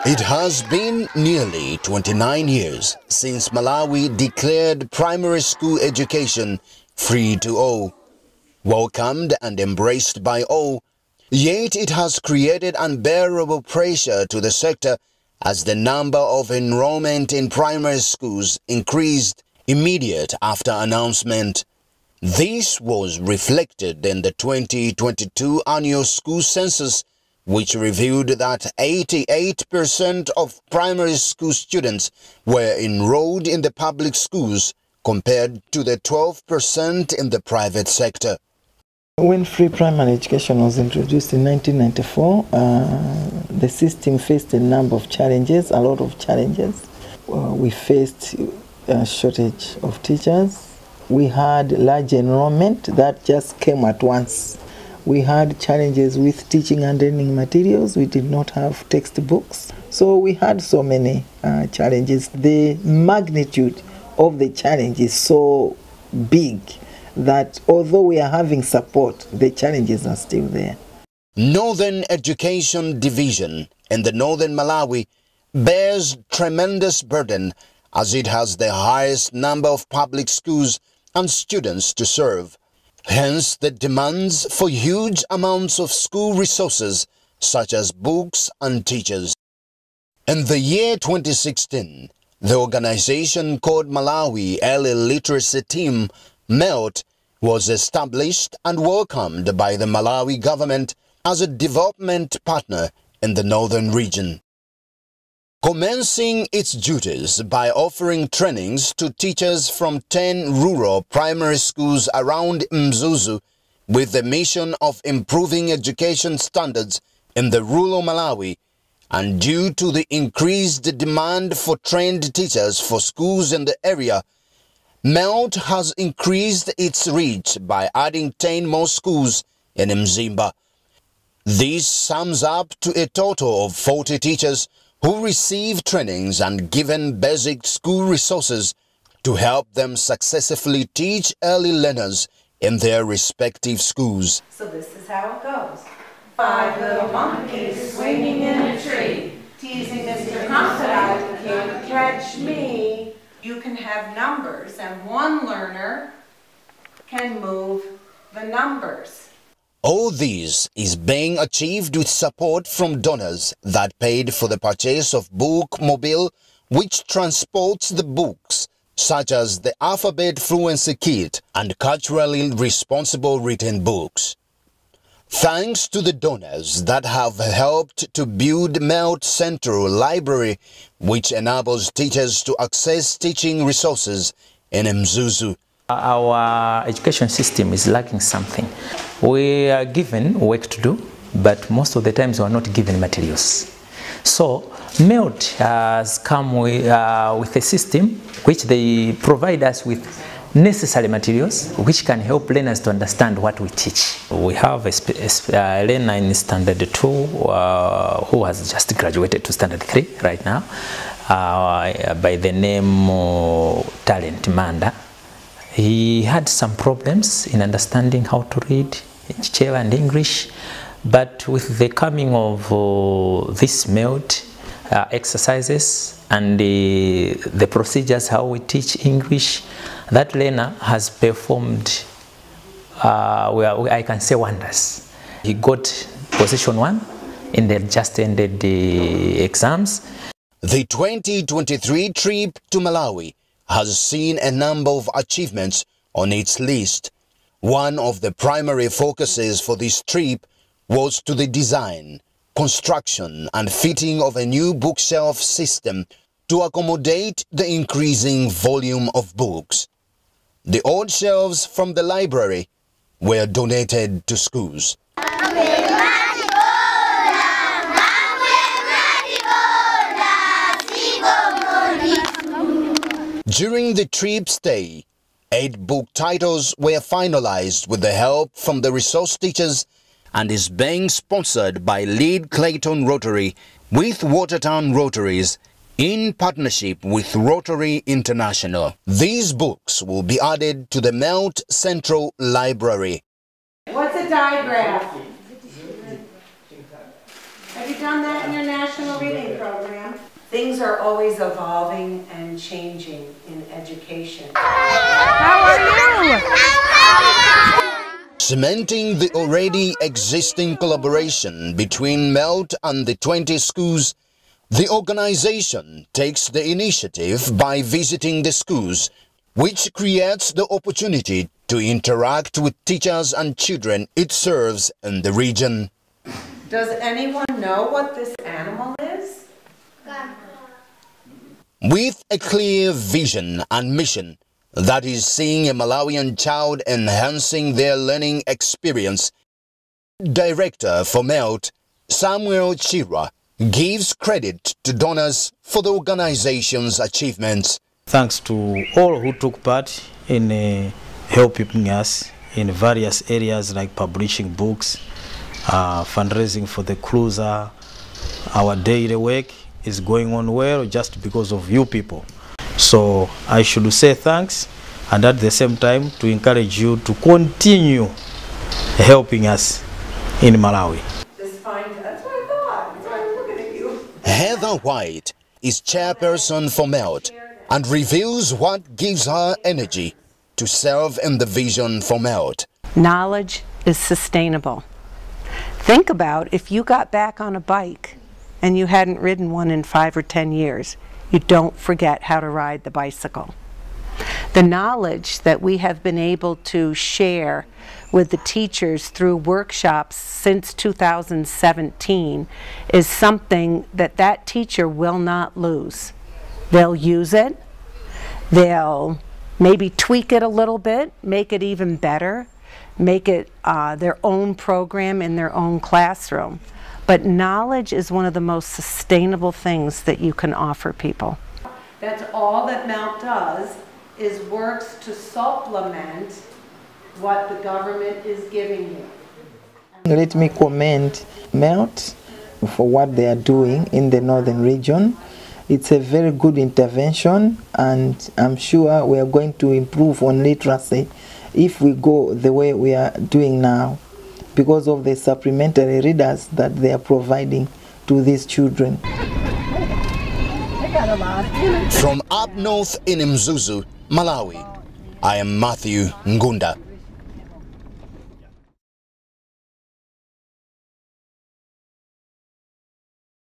It has been nearly 29 years since Malawi declared primary school education free to all. Welcomed and embraced by all, yet it has created unbearable pressure to the sector as the number of enrollment in primary schools increased immediate after announcement. This was reflected in the 2022 annual school census, which revealed that 88% of primary school students were enrolled in the public schools compared to the 12% in the private sector. When free primary education was introduced in 1994, the system faced a number of challenges, a lot of challenges. We faced a shortage of teachers. We had large enrollment that just came at once. We had challenges with teaching and learning materials. We did not have textbooks. So we had so many challenges. The magnitude of the challenge is so big that although we are having support, the challenges are still there. Northern Education Division in the Northern Malawi bears tremendous burden as it has the highest number of public schools and students to serve. Hence the demands for huge amounts of school resources such as books and teachers. In the year 2016, the organization called Malawi Early Literacy Team, M.E.L.T, was established and welcomed by the Malawi government as a development partner in the northern region. Commencing its duties by offering trainings to teachers from 10 rural primary schools around Mzuzu with the mission of improving education standards in the rural Malawi, and due to the increased demand for trained teachers for schools in the area, M.E.L.T has increased its reach by adding 10 more schools in Mzimba. This sums up to a total of 40 teachers who receive trainings and given basic school resources to help them successfully teach early learners in their respective schools. So this is how it goes. 5 little monkeys swinging in a tree, teasing Mr. Crocodile, can't catch me. You can have numbers and one learner can move the numbers. All this is being achieved with support from donors that paid for the purchase of Book Mobile, which transports the books, such as the Alphabet Fluency Kit and culturally responsible written books. Thanks to the donors that have helped to build M.E.L.T Central Library, which enables teachers to access teaching resources in Mzuzu. Our education system is lacking something. We are given work to do, but most of the times we are not given materials. So M.E.L.T has come with a system which they provide us with necessary materials which can help learners to understand what we teach. We have a learner in Standard 2 who has just graduated to Standard 3 right now by the name Talent Manda. He had some problems in understanding how to read Chichewa and English, but with the coming of this M.E.L.T exercises and the procedures how we teach English, that learner has performed, I can say, wonders. He got position 1 in the just ended exams. The 2023 trip to Malawi has seen a number of achievements on its list. One of the primary focuses for this trip was to the design, construction and fitting of a new bookshelf system to accommodate the increasing volume of books. The old shelves from the library were donated to schools. During the trip stay, 8 book titles were finalized with the help from the resource teachers and is being sponsored by Lead Clayton Rotary with Watertown Rotaries in partnership with Rotary International. These books will be added to the M.E.L.T Central Library. What's a digraph? Have you You've done that in your national reading program. Things are always evolving and changing in education. How are you? Cementing the already existing collaboration between M.E.L.T and the 20 schools, the organization takes the initiative by visiting the schools, which creates the opportunity to interact with teachers and children it serves in the region. Does anyone know what this animal is? With a clear vision and mission, that is seeing a Malawian child enhancing their learning experience, Director for M.E.L.T, Samuel Chira, gives credit to donors for the organization's achievements. Thanks to all who took part in helping us in various areas like publishing books, fundraising for the cruiser. Our daily work is going on well just because of you people. So I should say thanks, and at the same time to encourage you to continue helping us in Malawi. That's what I thought. That's why I'm looking at you. Heather White is chairperson for M.E.L.T and reveals what gives her energy to serve in the vision for M.E.L.T. Knowledge is sustainable. Think about if you got back on a bike and you hadn't ridden one in 5 or 10 years. You don't forget how to ride the bicycle. The knowledge that we have been able to share with the teachers through workshops since 2017 is something that that teacher will not lose. They'll use it, they'll maybe tweak it a little bit, make it even better, make it their own program in their own classroom. But knowledge is one of the most sustainable things that you can offer people. That's all that M.E.L.T does, is works to supplement what the government is giving you. Let me commend M.E.L.T for what they are doing in the northern region. It's a very good intervention, and I'm sure we are going to improve on literacy if we go the way we are doing now, because of the supplementary readers that they are providing to these children. From up north in Mzuzu, Malawi, I am Matthew Ngunda.